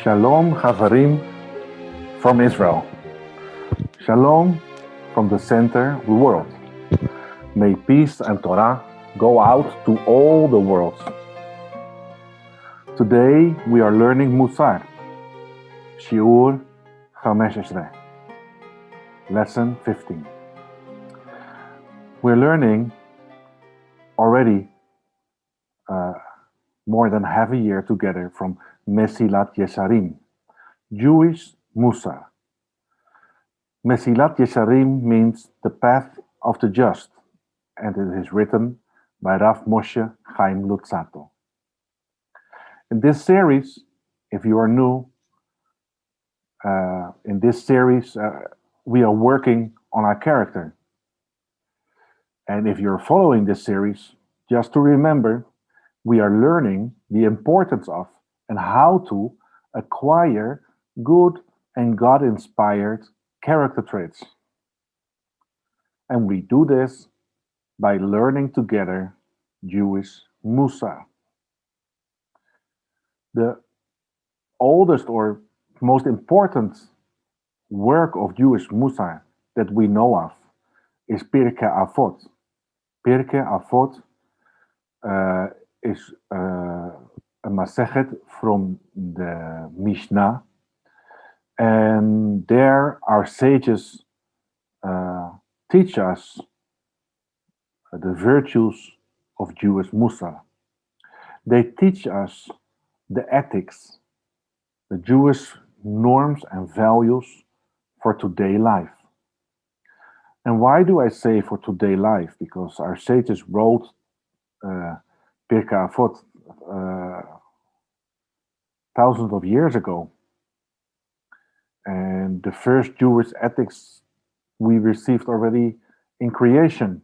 Shalom Chavarim from Israel. Shalom from the center of the world. May peace and Torah go out to all the worlds. Today we are learning Mussar, Shiur 15, Lesson 15. We're learning already more than half a year together from Mesilat Yesarim, Jewish Mussar. Mesilat Yesharim means the path of the just, and it is written by Rav Moshe Chaim Luzzatto. In this series, if you are new, in this series we are working on our character. And if you're following this series, just to remember, we are learning the importance of and how to acquire good and God-inspired character traits. And we do this by learning together Jewish Mussar. The oldest or most important work of Jewish Mussar that we know of is Pirkei Avot. Pirkei Avot is a Masechet from the Mishnah, and there our sages teach us the virtues of Jewish Mussar. They teach us the ethics, the Jewish norms and values for today life. And why do I say for today life? Because our sages wrote Pirkei Avot thousands of years ago. And the first Jewish ethics we received already in creation.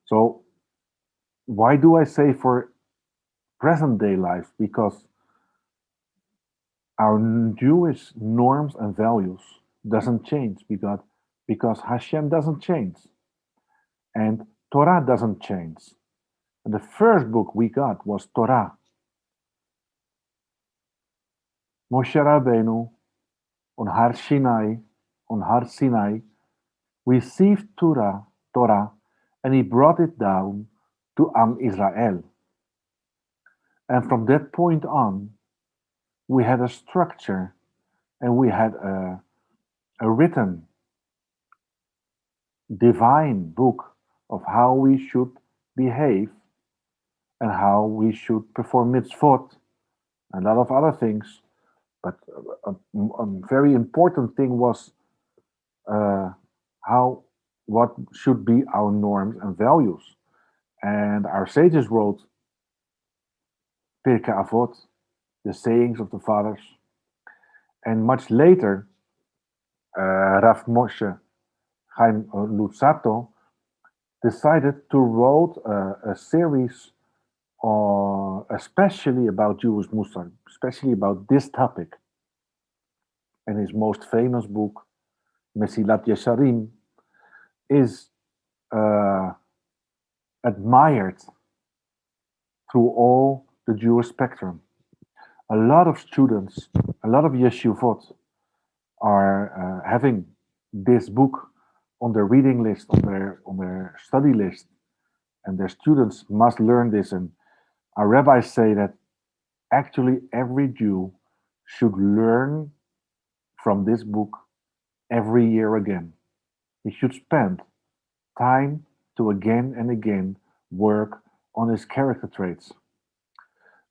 So why do I say for present day life? Because our Jewish norms and values doesn't change, because Hashem doesn't change and Torah doesn't change. And the first book we got was Torah. Moshe Rabbeinu on Har Sinai received Torah, and he brought it down to Am Israel. And from that point on, we had a structure and we had a written divine book of how we should behave and how we should perform Mitzvot and a lot of other things. But a very important thing was what should be our norms and values. And our sages wrote Pirkei Avot, the sayings of the fathers. And much later, Rav Moshe Chaim Luzzatto decided to write a series especially about Jewish Mussar, especially about this topic. And his most famous book, Mesilat Yesharim, is admired through all the Jewish spectrum. A lot of students, a lot of yeshivot are having this book on their reading list, on their study list, and their students must learn this. And our rabbis say that actually every Jew should learn from this book every year again. He should spend time to again and again work on his character traits.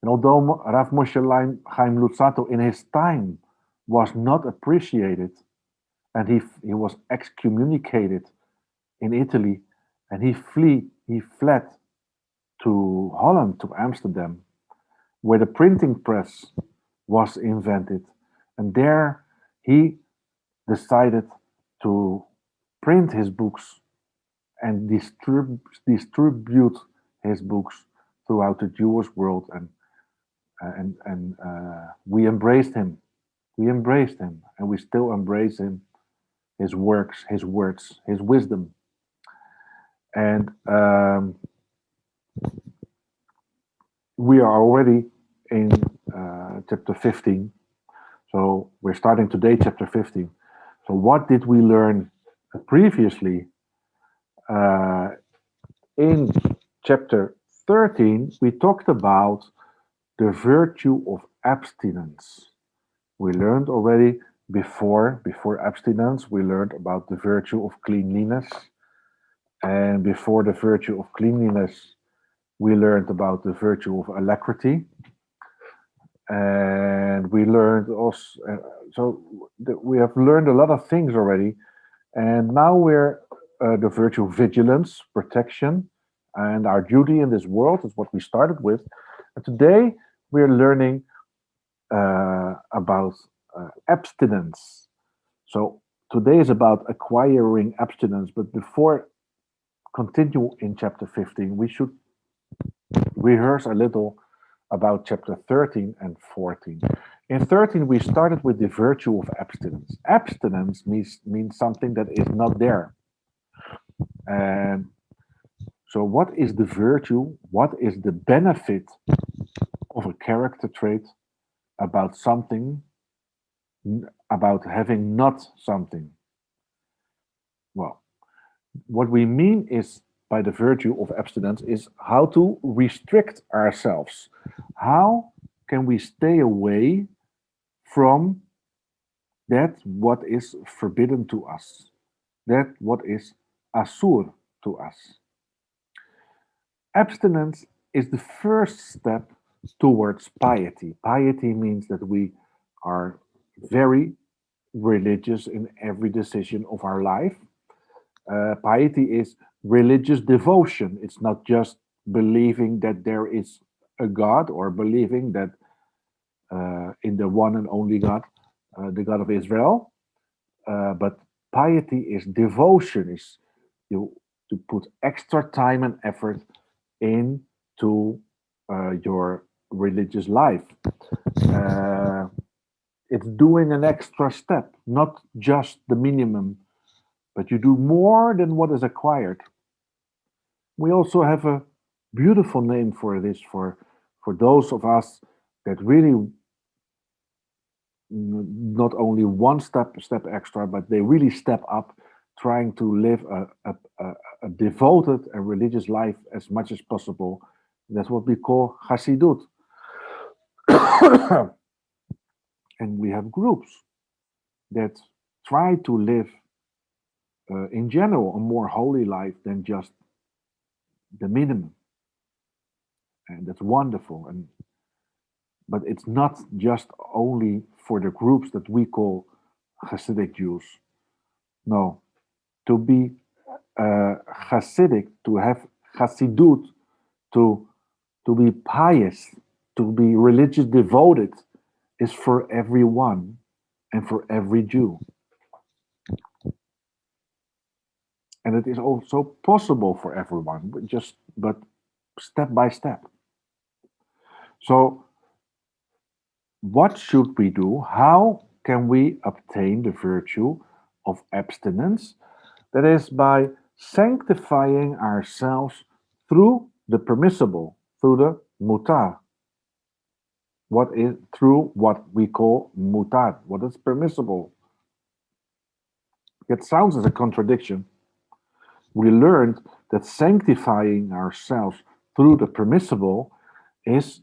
And although Rav Moshe Chaim Luzzatto in his time was not appreciated, and he was excommunicated in Italy, and he fled to Holland, to Amsterdam, where the printing press was invented. And there he decided to print his books and distribute his books throughout the Jewish world. And we embraced him. We embraced him, and we still embrace him, his works, his words, his wisdom. And we are already in chapter 15. So we're starting today, chapter 15. So what did we learn previously? In chapter 13, we talked about the virtue of abstinence. We learned already before abstinence, we learned about the virtue of cleanliness. And before the virtue of cleanliness, we learned about the virtue of alacrity. And we learned also, we have learned a lot of things already. And now we're the virtue of vigilance, protection, and our duty in this world is what we started with. And today we're learning about abstinence. So today is about acquiring abstinence, but before continue in chapter 15, we should rehearse a little about chapter 13 and 14. In 13, we started with the virtue of abstinence. Abstinence means something that is not there. And so what is the virtue? What is the benefit of a character trait about something, about having not something? Well, what we mean is by the virtue of abstinence is how to restrict ourselves. How can we stay away from that what is forbidden to us, that what is asur to us? Abstinence is the first step towards piety. Piety means that we are very religious in every decision of our life. Piety is religious devotion. It's not just believing that there is a God or believing that in the one and only God, the God of Israel. But piety is devotion, is you to put extra time and effort into your religious life. It's doing an extra step, not just the minimum, but you do more than what is acquired. We also have a beautiful name for this, for those of us that really not only one step extra, but they really step up, trying to live a devoted and religious life as much as possible. That's what we call Hasidut. And we have groups that try to live, in general, a more holy life than just the minimum. And that's wonderful. But it's not just only for the groups that we call Hasidic Jews. No, to be Hasidic, to have Hasidut, to be pious, to be religious devoted, is for everyone and for every Jew. And it is also possible for everyone, but step by step. So what should we do? How can we obtain the virtue of abstinence? That is by sanctifying ourselves through the permissible, through the mutar. Through what we call mutar, what is permissible. It sounds as a contradiction. We learned that sanctifying ourselves through the permissible is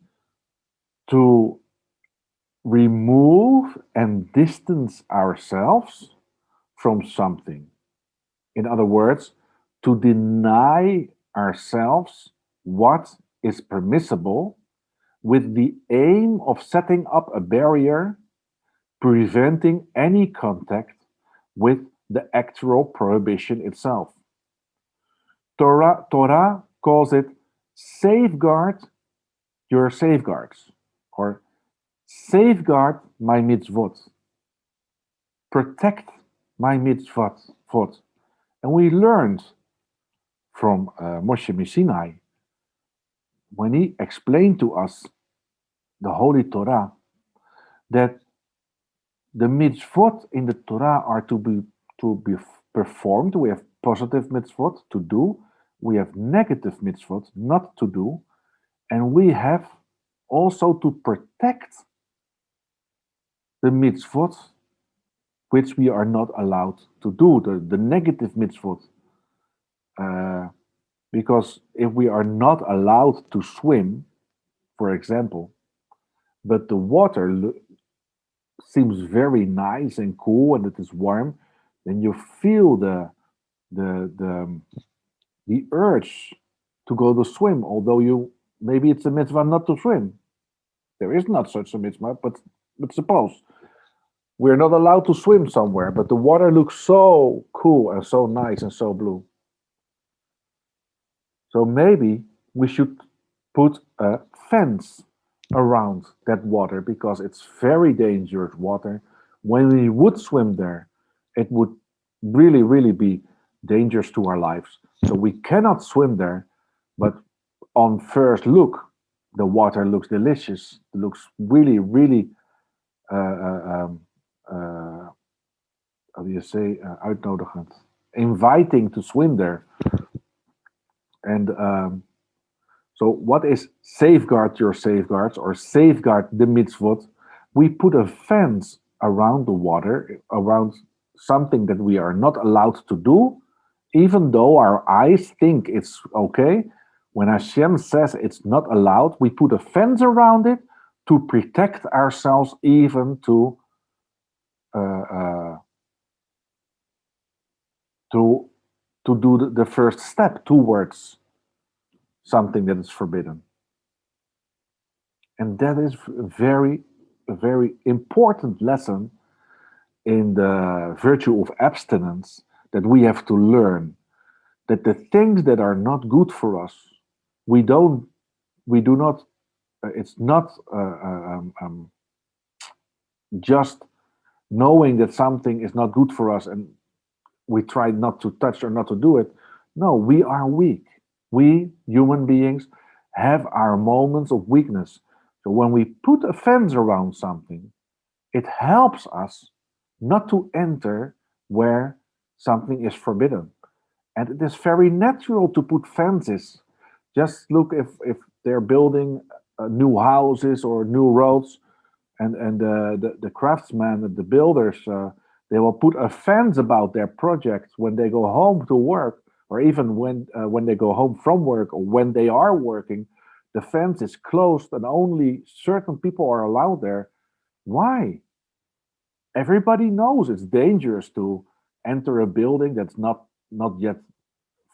to remove and distance ourselves from something. In other words, to deny ourselves what is permissible with the aim of setting up a barrier preventing any contact with the actual prohibition itself. Torah calls it safeguard your safeguards, or safeguard my mitzvot, protect my mitzvot. And we learned from Moshe Sinai, when he explained to us the Holy Torah, that the mitzvot in the Torah are to be performed. We have positive mitzvot to do, we have negative mitzvot not to do, and we have also to protect the mitzvot which we are not allowed to do, the negative mitzvot. Because if we are not allowed to swim, for example, but the water seems very nice and cool and it is warm, then you feel the urge to go to swim, although maybe it's a mitzvah not to swim. There is not such a mitzvah, but suppose we're not allowed to swim somewhere, but the water looks so cool and so nice and so blue. So maybe we should put a fence around that water because it's very dangerous water. When we would swim there, it would really, really be dangerous to our lives. So we cannot swim there, but on first look, the water looks delicious. It looks really, really, how do you say, uitnodigend, inviting to swim there. And so what is safeguard your safeguards or safeguard the mitzvot? We put a fence around the water, around something that we are not allowed to do, even though our eyes think it's okay. When Hashem says it's not allowed, we put a fence around it to protect ourselves, even to do the first step towards something that is forbidden. And that is a very important lesson in the virtue of abstinence that we have to learn, that the things that are not good for us, we do not, it's not just knowing that something is not good for us and we try not to touch or not to do it. No, we are weak. We, human beings, have our moments of weakness. So when we put a fence around something, it helps us not to enter where something is forbidden. And it is very natural to put fences. Just look if they're building new houses or new roads, and the craftsmen, the builders, they will put a fence about their projects when they go home to work, or even when they go home from work, or when they are working. The fence is closed and only certain people are allowed there. Why? Everybody knows it's dangerous to enter a building that's not yet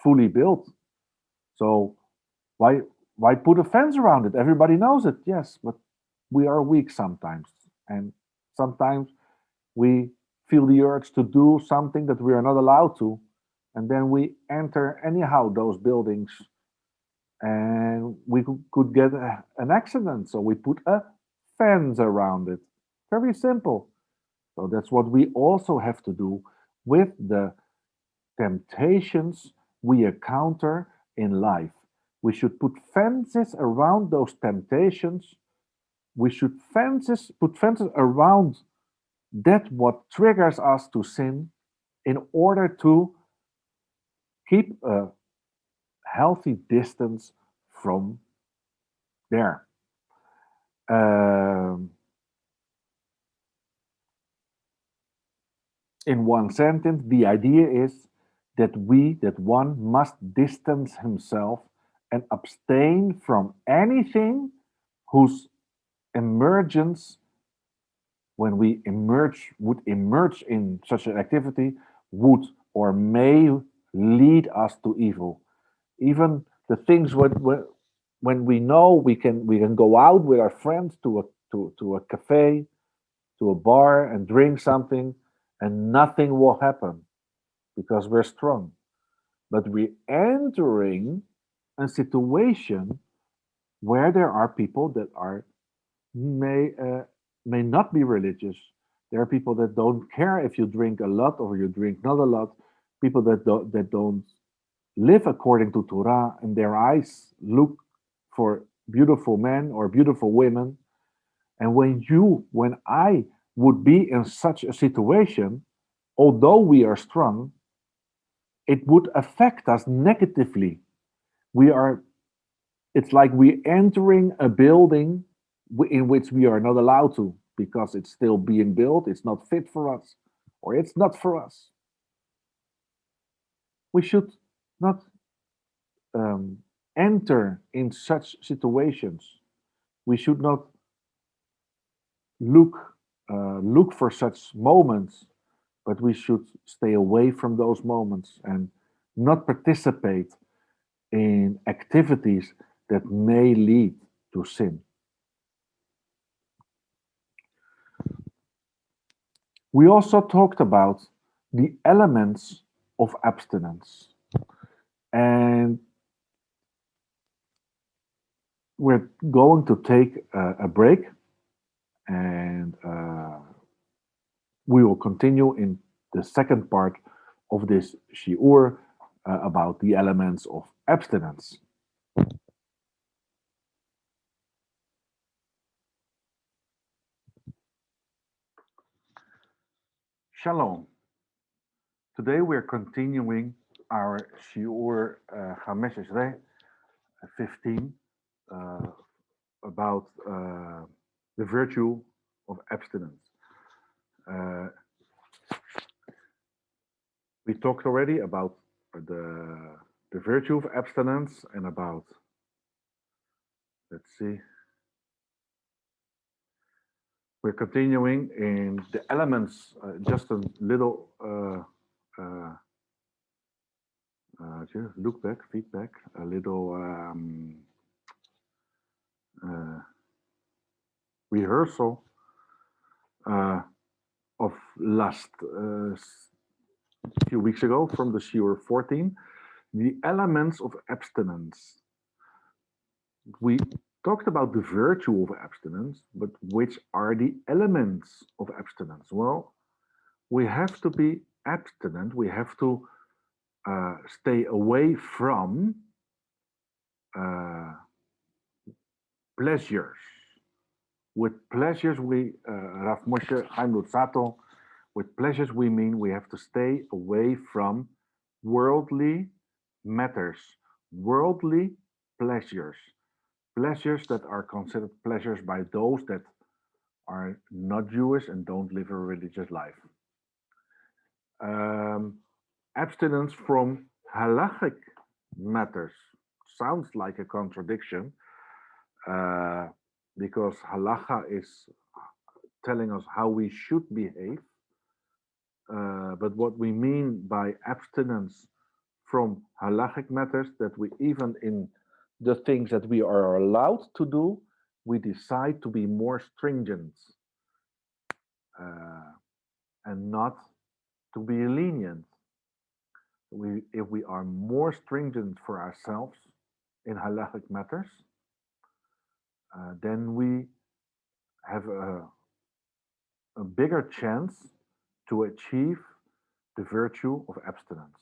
fully built. So why put a fence around it? Everybody knows it, yes, but we are weak sometimes. And sometimes we feel the urge to do something that we are not allowed to. And then we enter anyhow those buildings and we could get an accident. So we put a fence around it. Very simple. So that's what we also have to do with the temptations we encounter in life. We should put fences around those temptations. We should put fences around that what triggers us to sin in order to keep a healthy distance from there. In one sentence, the idea is that one must distance himself and abstain from anything whose emergence, when we would emerge in such an activity, would or may lead us to evil. Even the things when we know we can go out with our friends to a cafe, to a bar and drink something, and nothing will happen because we're strong. But we're entering a situation where there are people that may not be religious. There are people that don't care if you drink a lot or you drink not a lot. People that don't live according to Torah, and their eyes look for beautiful men or beautiful women. And when I would be in such a situation, although we are strong, it would affect us negatively. It's like we're entering a building in which we are not allowed to. because it's still being built, it's not fit for us, or it's not for us. We should not enter in such situations. We should not look for such moments, but we should stay away from those moments and not participate in activities that may lead to sin. We also talked about the elements of abstinence. And we're going to take a break, and we will continue in the second part of this shiur about the elements of abstinence. Shalom. Today we're continuing our shiur 15 about the virtue of abstinence. We talked already about the virtue of abstinence and about, let's see, we're continuing in the elements, just a little look back, feedback, a little rehearsal of last few weeks ago from the shiur 14, the elements of abstinence. We talked about the virtue of abstinence, but which are the elements of abstinence? Well, we have to be abstinent. We have to stay away from pleasures. With pleasures, Rav Moshe Chaim Lutzato, with pleasures we mean we have to stay away from worldly matters, worldly pleasures, pleasures that are considered pleasures by those that are not Jewish and don't live a religious life. Abstinence from halachic matters sounds like a contradiction, because halacha is telling us how we should behave. But what we mean by abstinence from halachic matters, that we even in the things that we are allowed to do, we decide to be more stringent and not to be lenient. If we are more stringent for ourselves in halachic matters, then we have a bigger chance to achieve the virtue of abstinence.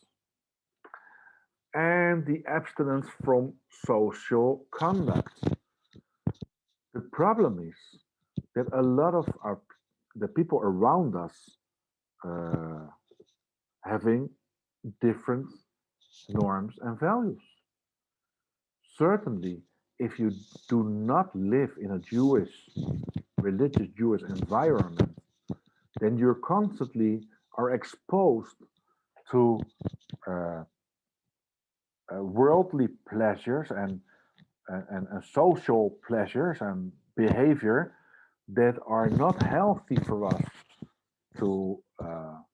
And the abstinence from social conduct. The problem is that a lot of the people around us having different norms and values. Certainly, if you do not live in a religious Jewish environment, then you're constantly are exposed to worldly pleasures and social pleasures and behavior that are not healthy for us to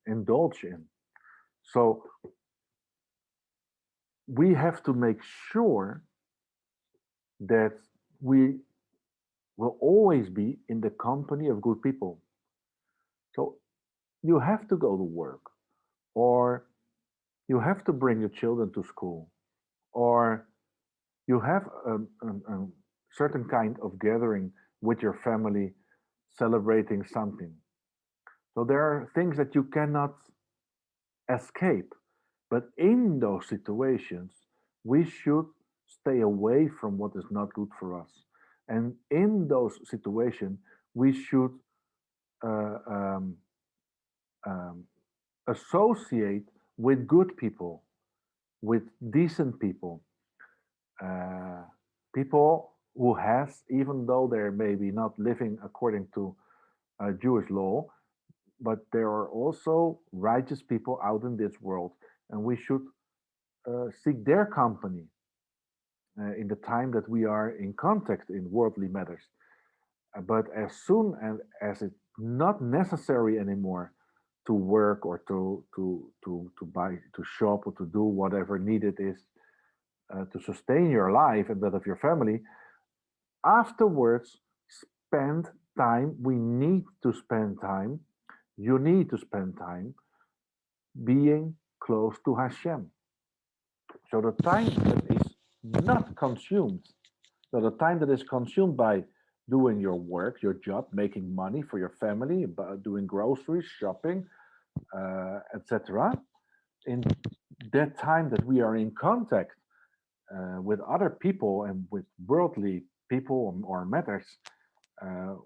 indulge in. So we have to make sure that we will always be in the company of good people. So you have to go to work, or you have to bring your children to school, or you have a certain kind of gathering with your family celebrating something. So there are things that you cannot escape. But in those situations, we should stay away from what is not good for us. And in those situations, we should associate with good people, with decent people, people who has, even though they're maybe not living according to Jewish law, but there are also righteous people out in this world, and we should seek their company in the time that we are in contact in worldly matters. But as soon as it's not necessary anymore to work or to buy, to shop, or to do whatever needed is to sustain your life and that of your family, afterwards spend time. We need to spend time. You need to spend time being close to Hashem. So the time that is not consumed, so the time that is consumed by doing your work, your job, making money for your family, doing groceries, shopping, etc. In that time that we are in contact with other people and with worldly people or matters,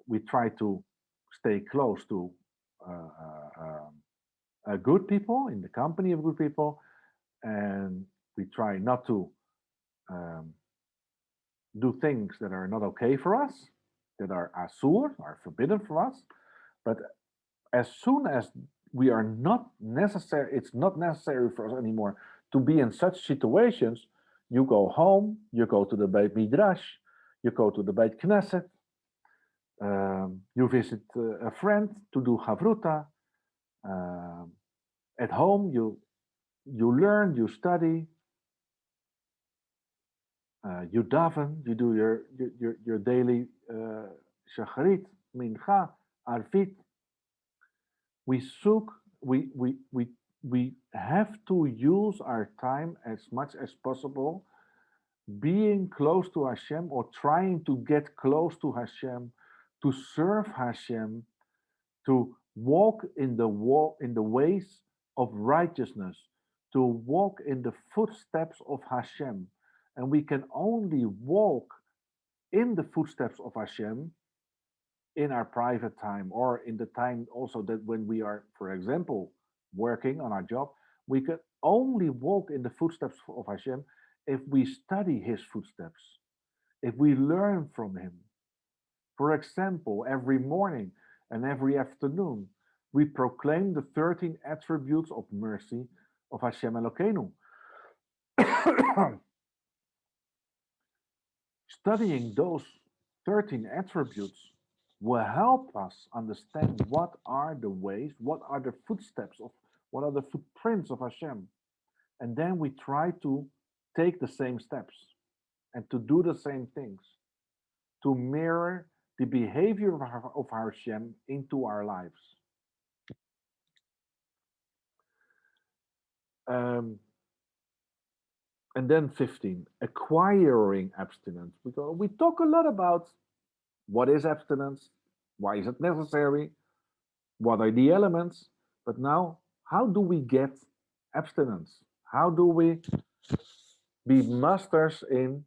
we try to stay close to good people, in the company of good people, and we try not to um, do things that are not okay for us, that are asur, are forbidden for us. But as soon as we are not necessary, it's not necessary for us anymore to be in such situations. You go home, you go to the Beit Midrash, you go to the Beit Knesset, you visit a friend to do Havruta. At home, you learn, you study, you daven, you do your daily shacharit, mincha, arvit. We soak, we have to use our time as much as possible being close to Hashem, or trying to get close to Hashem, to serve Hashem, to walk in the ways of righteousness, to walk in the footsteps of Hashem. And we can only walk in the footsteps of Hashem in our private time, or in the time also that when we are, for example, working on our job. We can only walk in the footsteps of Hashem if we study His footsteps, if we learn from Him. For example, every morning and every afternoon, we proclaim the 13 attributes of mercy of Hashem Elokeinu. Studying those 13 attributes will help us understand what are the ways, what are the footsteps of, what are the footprints of Hashem. And then we try to take the same steps and to do the same things, to mirror the behavior of Hashem into our lives. And then 15, acquiring abstinence. We talk a lot about what is abstinence, why is it necessary, what are the elements, but now, how do we get abstinence? How do we be masters in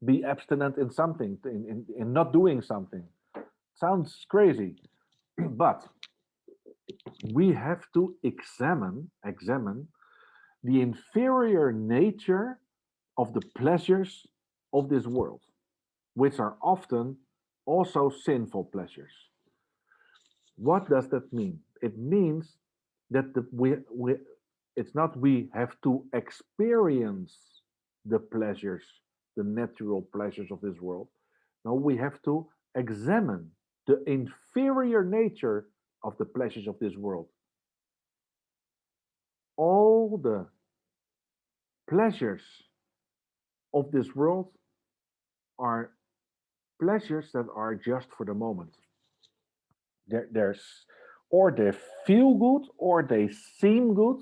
be abstinent in something, in not doing something? Sounds crazy, but we have to examine the inferior nature of the pleasures of this world, which are often also sinful pleasures. What does that mean? It means that it's not we have to experience the pleasures, the natural pleasures of this world. No, we have to examine the inferior nature of the pleasures of this world. All the pleasures of this world are pleasures that are just for the moment. Or they feel good, or they seem good,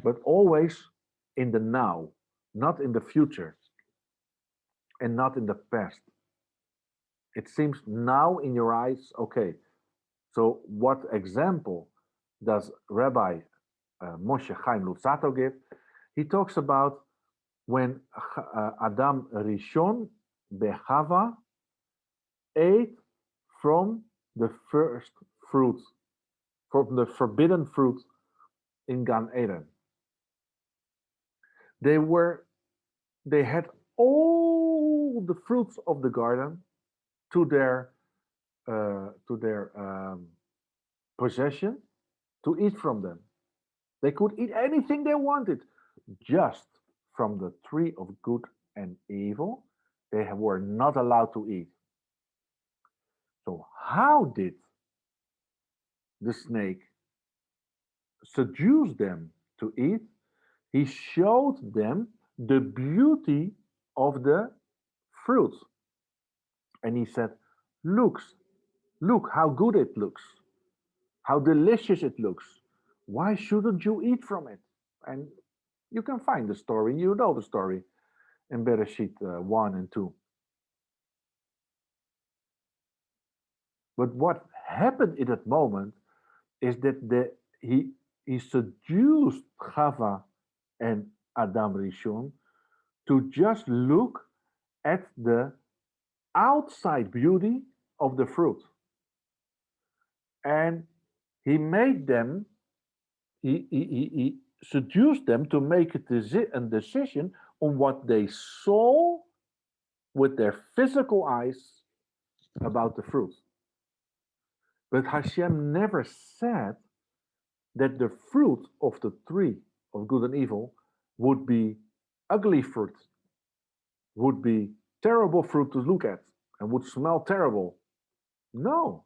but always in the now, not in the future, and not in the past. It seems now in your eyes, okay. So what example does Rabbi Moshe Chaim Luzzatto give? He talks about when Adam Rishon Bechava ate from the first fruit, from the forbidden fruit in Gan Eden. They had all the fruits of the garden to their possession to eat from them. They could eat anything they wanted, just from the tree of good and evil. They were not allowed to eat. So, how did the snake seduce them to eat? He showed them the beauty of the fruit. And he said, Looks, look how good it looks, how delicious it looks. Why shouldn't you eat from it? And you can find the story, you know the story in Bereshit 1 and 2. But what happened in that moment is that he seduced Chava and Adam Rishon to just look at the outside beauty of the fruit. And he made them, he seduced them to make a decision on what they saw with their physical eyes about the fruit. But Hashem never said that the fruit of the tree of good and evil would be ugly fruit, would be terrible fruit to look at, and would smell terrible. No.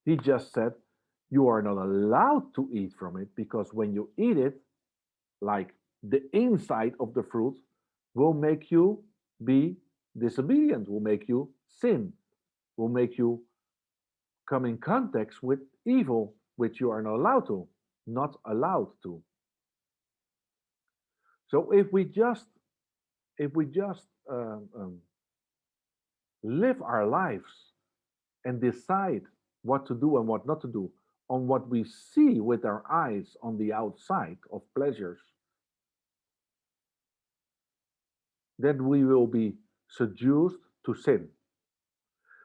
He just said, you are not allowed to eat from it because when you eat it, like the inside of the fruit will make you be disobedient, will make you sin, will make you come in contact with evil, which you are not allowed to. Not allowed to. So if we just live our lives and decide what to do and what not to do on what we see with our eyes on the outside of pleasures, then we will be seduced to sin.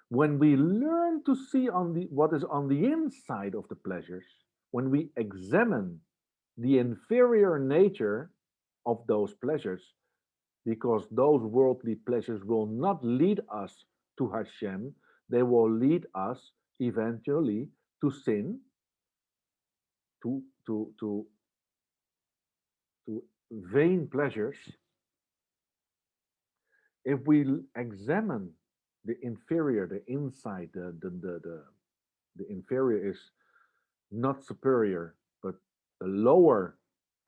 When we learn to see what is on the inside of the pleasures, when we examine the inferior nature of those pleasures, because those worldly pleasures will not lead us to Hashem, they will lead us eventually to sin, to vain pleasures. If we examine the inferior, the inside, the inferior is not superior, but the lower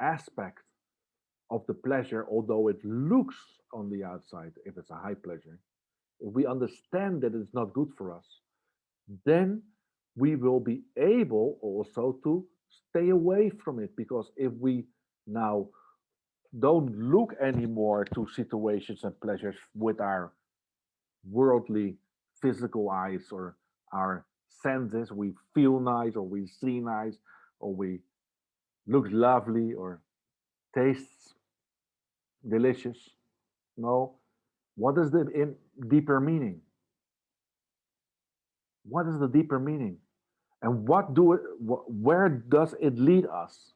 aspect of the pleasure, although it looks on the outside, if it's a high pleasure, if we understand that it's not good for us, then we will be able also to stay away from it. Because if we now don't look anymore to situations and pleasures with our worldly physical eyes or our senses, we feel nice or we see nice or we look lovely or tastes delicious. No. What is the deeper meaning? What is the deeper meaning? And where does it lead us?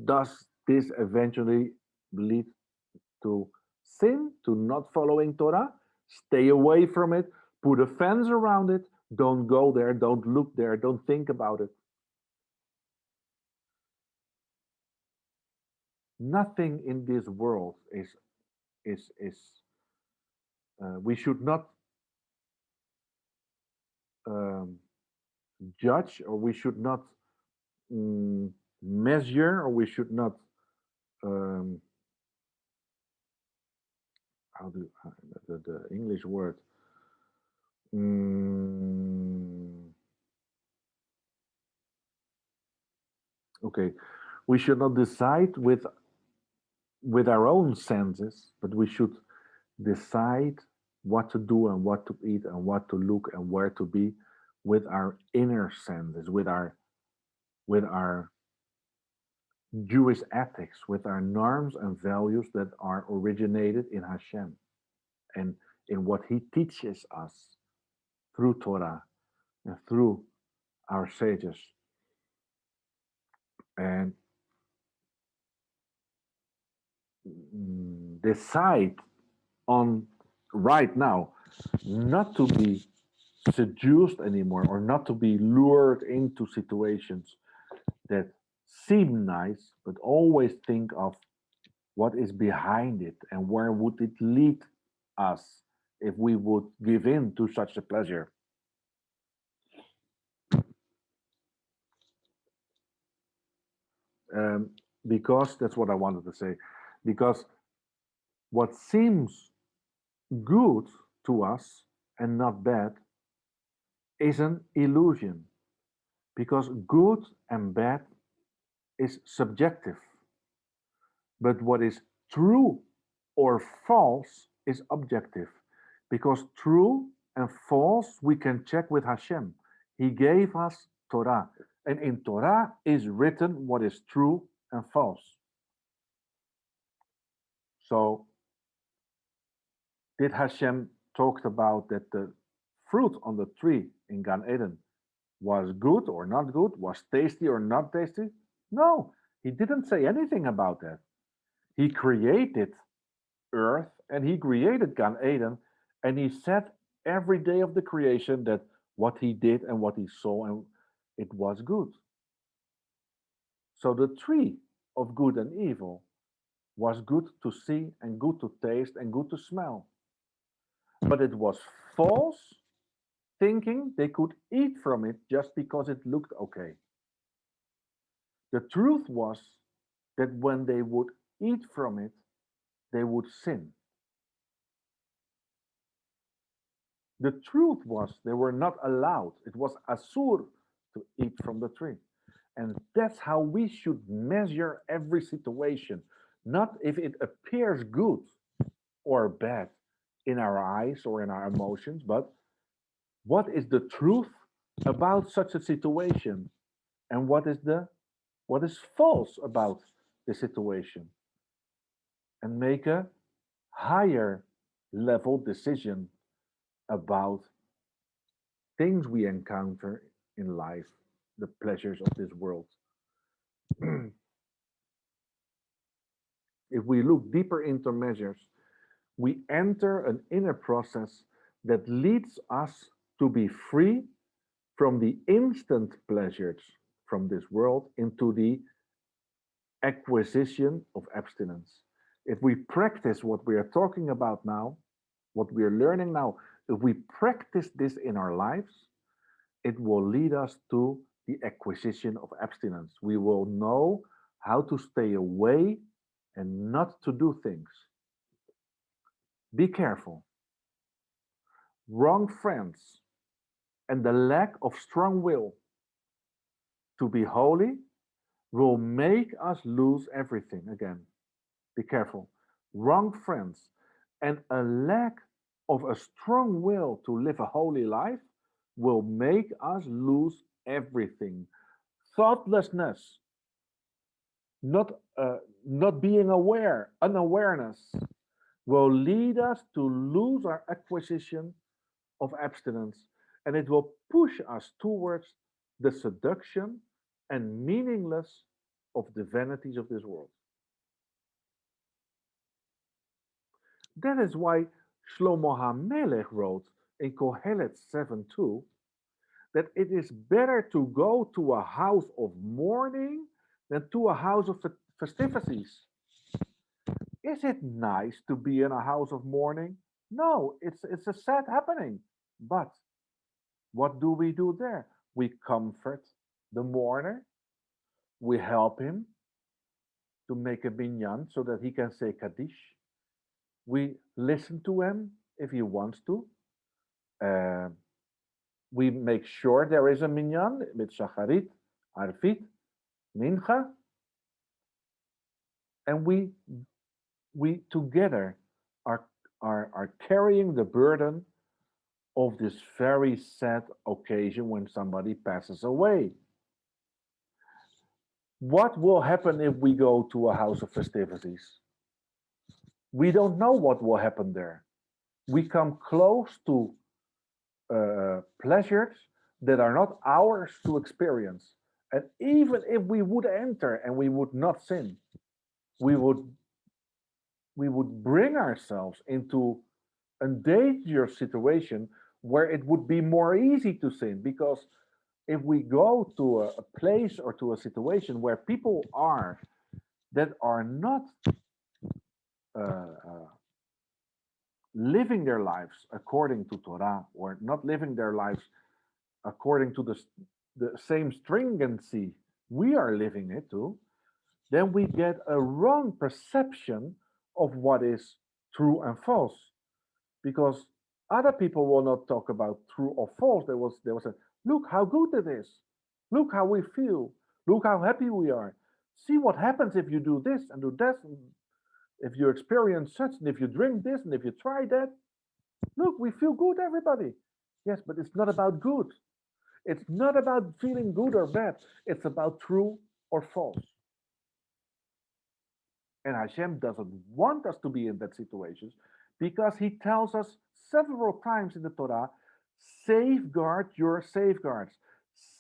Does this eventually lead to sin, to not following Torah? Stay away from it, put a fence around it, don't go there, don't look there, don't think about it. Nothing in this world is we should not judge, or we should not measure, or we should not how do the English word okay, we should not decide with our own senses, but we should decide what to do and what to eat and what to look and where to be with our inner senses, with our Jewish ethics, with our norms and values that are originated in Hashem and in what He teaches us through Torah and through our sages. And decide on right now not to be seduced anymore, or not to be lured into situations that seem nice, but always think of what is behind it and where would it lead us if we would give in to such a pleasure. Because that's what I wanted to say. Because what seems good to us and not bad is an illusion. Because good and bad is subjective. But what is true or false is objective. Because true and false we can check with Hashem. He gave us Torah. And in Torah is written what is true and false. So, did Hashem talk about that the fruit on the tree in Gan Eden was good or not good, was tasty or not tasty? No, he didn't say anything about that. He created earth and he created Gan Eden, and he said every day of the creation that what he did and what he saw, and it was good. So the tree of good and evil was good to see and good to taste and good to smell. But it was false thinking they could eat from it just because it looked okay. The truth was that when they would eat from it, they would sin. The truth was they were not allowed. It was asur to eat from the tree. And that's how we should measure every situation. Not if it appears good or bad in our eyes or in our emotions, but what is the truth about such a situation? And what is false about the situation? And make a higher level decision about things we encounter in life, the pleasures of this world. If we look deeper into measures, we enter an inner process that leads us to be free from the instant pleasures from this world into the acquisition of abstinence. If we practice what we are talking about now, what we are learning now, if we practice this in our lives, it will lead us to the acquisition of abstinence. We will know how to stay away and not to do things. Be careful. Wrong friends and the lack of strong will to be holy will make us lose everything again. Be careful. Wrong friends and a lack of a strong will to live a holy life will make us lose everything. Thoughtlessness, not being aware, unawareness, will lead us to lose our acquisition of abstinence, and it will push us towards the seduction and meaningless of the vanities of this world. That is why Shlomo HaMelech wrote in Kohelet 7:2 that it is better to go to a house of mourning than to a house of festivities. Is it nice to be in a house of mourning? No, it's a sad happening. But what do we do there? We comfort the mourner. We help him to make a binyan so that he can say Kaddish. We listen to him if he wants to. We make sure there is a minyan with shacharit, arvit, mincha, and we together are carrying the burden of this very sad occasion when somebody passes away. What will happen if we go to a house of festivities? We don't know what will happen there. We come close to pleasures that are not ours to experience. And even if we would enter and we would not sin, we would bring ourselves into a dangerous situation where it would be more easy to sin. Because if we go to a place or to a situation where people are that are not living their lives according to Torah, or not living their lives according to the same stringency we are living it to, then we get a wrong perception of what is true and false. Because other people will not talk about true or false. They will say, look how good it is. Look how we feel. Look how happy we are. See what happens if you do this and do that. And if you experience such, and if you drink this, and if you try that. Look, we feel good, everybody. Yes, but it's not about good. It's not about feeling good or bad. It's about true or false. And Hashem doesn't want us to be in that situation, because he tells us several times in the Torah, safeguard your safeguards.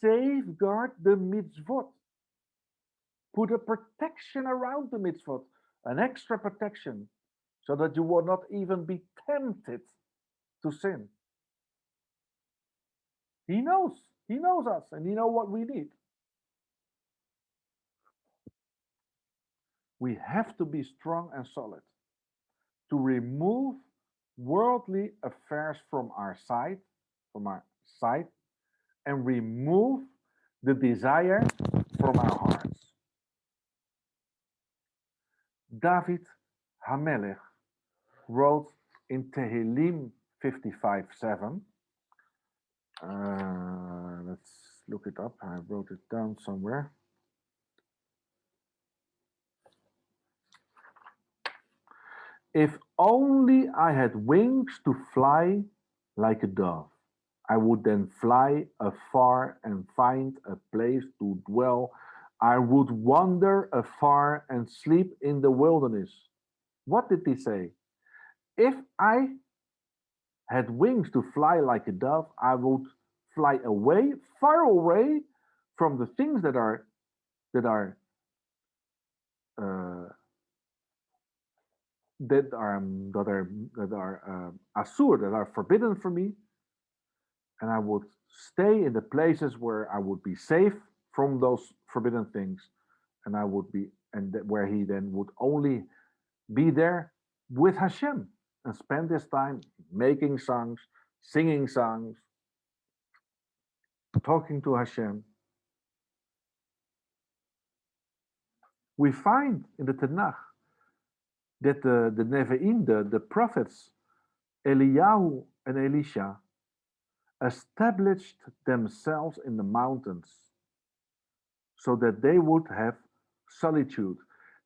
Safeguard the mitzvot. Put a protection around the mitzvot, an extra protection, so that you will not even be tempted to sin. He knows us, and he knows what we need. We have to be strong and solid to remove worldly affairs from our sight, and remove the desire from our hearts. David HaMelech wrote in Tehillim 55:7. Let's look it up. I wrote it down somewhere. If only I had wings to fly like a dove, I would then fly afar and find a place to dwell. I would wander afar and sleep in the wilderness. What did he say? If I had wings to fly like a dove, I would fly away, far away from the things that are asur, that are forbidden for me, and I would stay in the places where I would be safe from those forbidden things, and I would be, and where he then would only be there with Hashem and spend his time making songs, singing songs, talking to Hashem. We find in the Tanakh that the Nevi'im, the prophets, Eliyahu and Elisha, established themselves in the mountains so that they would have solitude.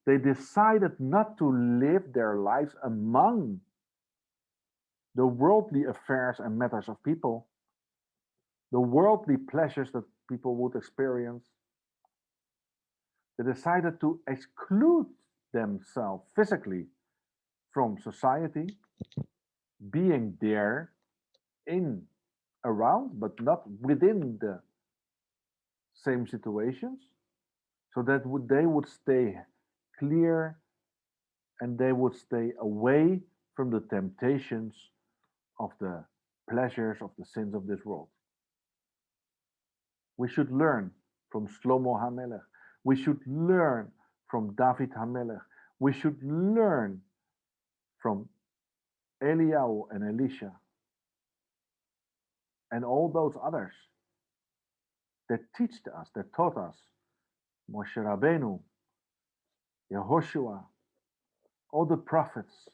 They decided not to live their lives among the worldly affairs and matters of people, the worldly pleasures that people would experience. They decided to exclude themselves physically from society, being there in around, but not within the same situations, so that they would stay clear and they would stay away from the temptations of the pleasures of the sins of this world. We should learn from Shlomo HaMelech. We should learn from David HaMelech. We should learn from Eliyahu and Elisha and all those others that teached us, that taught us, Moshe Rabbeinu, Yehoshua, all the prophets,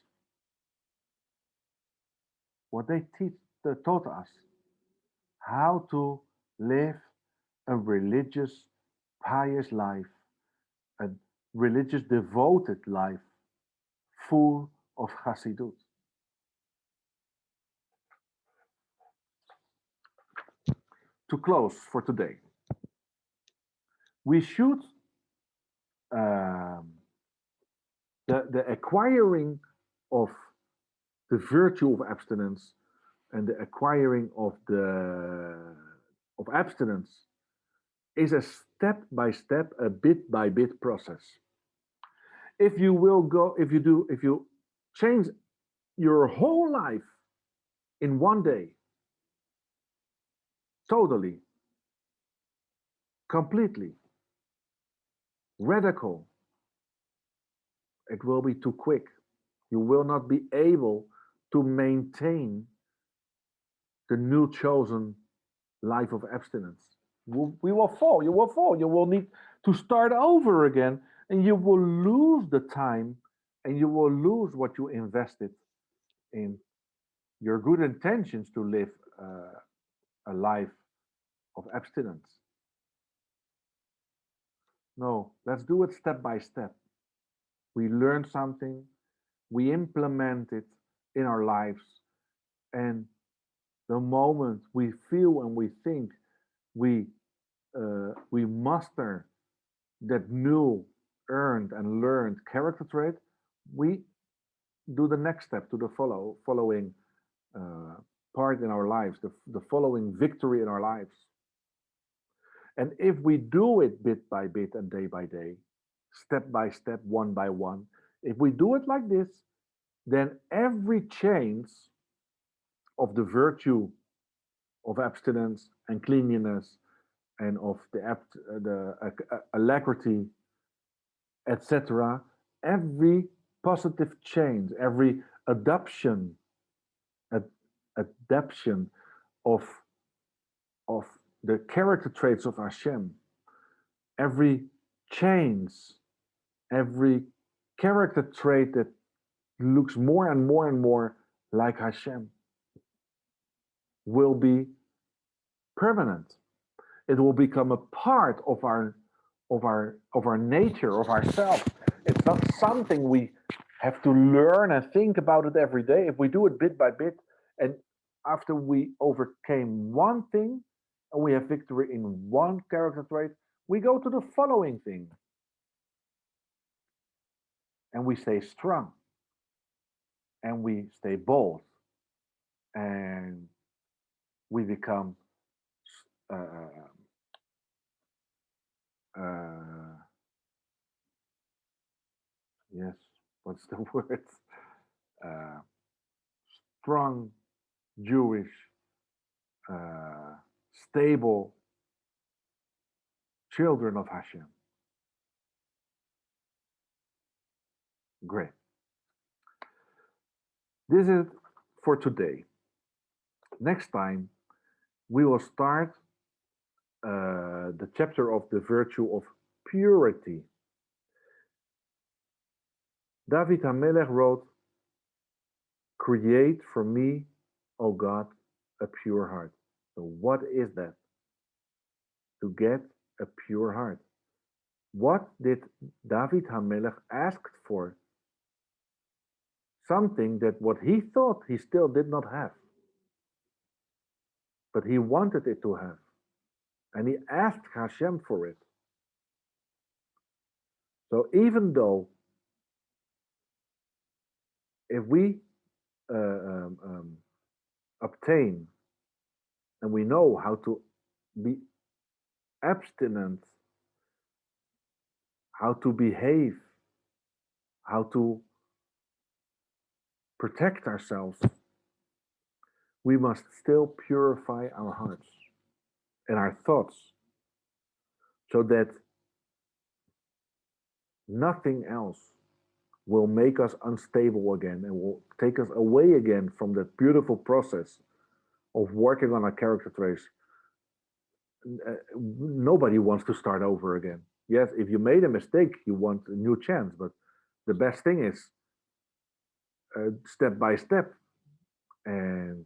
what they taught us, how to live a religious, pious life, a religious, devoted life, full of Chassidut. To close for today, we should the acquiring of the virtue of abstinence and the acquiring of abstinence is a step by step, a bit by bit process. If you change your whole life in one day, totally, completely, radical, it will be too quick. You will not be able to maintain the new chosen life of abstinence. We will fall. You will fall. You will need to start over again, and you will lose the time, and you will lose what you invested in your good intentions to live a life of abstinence. No, let's do it step by step. We learn something, we implement it in our lives, and the moment we feel and we think we master that new earned and learned character trait, we do the next step to the following part in our lives, the following victory in our lives. And if we do it bit by bit and day by day, step by step, one by one, if we do it like this, then every change of the virtue of abstinence and cleanliness and of the alacrity, etc., every positive change, every adoption of the character traits of Hashem, every change, every character trait that looks more and more and more like Hashem will be permanent. It will become a part of our nature, of ourselves. It's not something we have to learn and think about it every day. If we do it bit by bit, and after we overcame one thing and we have victory in one character trait, we go to the following thing. And we stay strong. And we stay bold. And we become yes, what's the word? Strong, Jewish, stable children of Hashem. Great. This is for today. Next time, we will start the chapter of the virtue of purity. David HaMelech wrote, "Create for me, O God, a pure heart." So what is that? To get a pure heart. What did David HaMelech ask for? Something that what he thought he still did not have. But he wanted it to have. And he asked Hashem for it. So even though if we obtain and we know how to be abstinent, how to behave, how to protect ourselves, we must still purify our hearts and our thoughts so that nothing else will make us unstable again and will take us away again from that beautiful process of working on our character traits. Nobody wants to start over again. Yes, if you made a mistake, you want a new chance, but the best thing is step by step and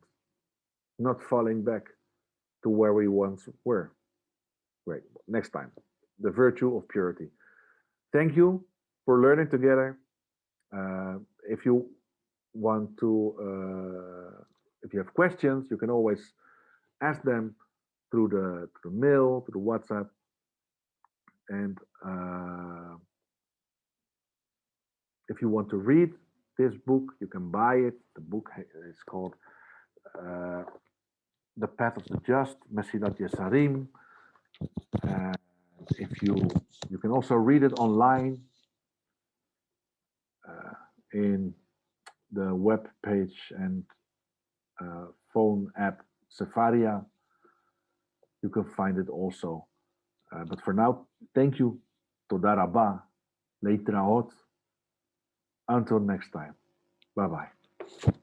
not falling back to where we once were. Great. Next time, the virtue of purity. Thank you for learning together. If you want to, if you have questions, you can always ask them through the mail, through the WhatsApp, and if you want to read this book, you can buy it. The book is called The Path of the Just, Mesilat Yesarim. If you can also read it online in the web page and phone app Sefaria, you can find it also. But for now, thank you. Toda rabba. Leitraot. Until next time. Bye-bye.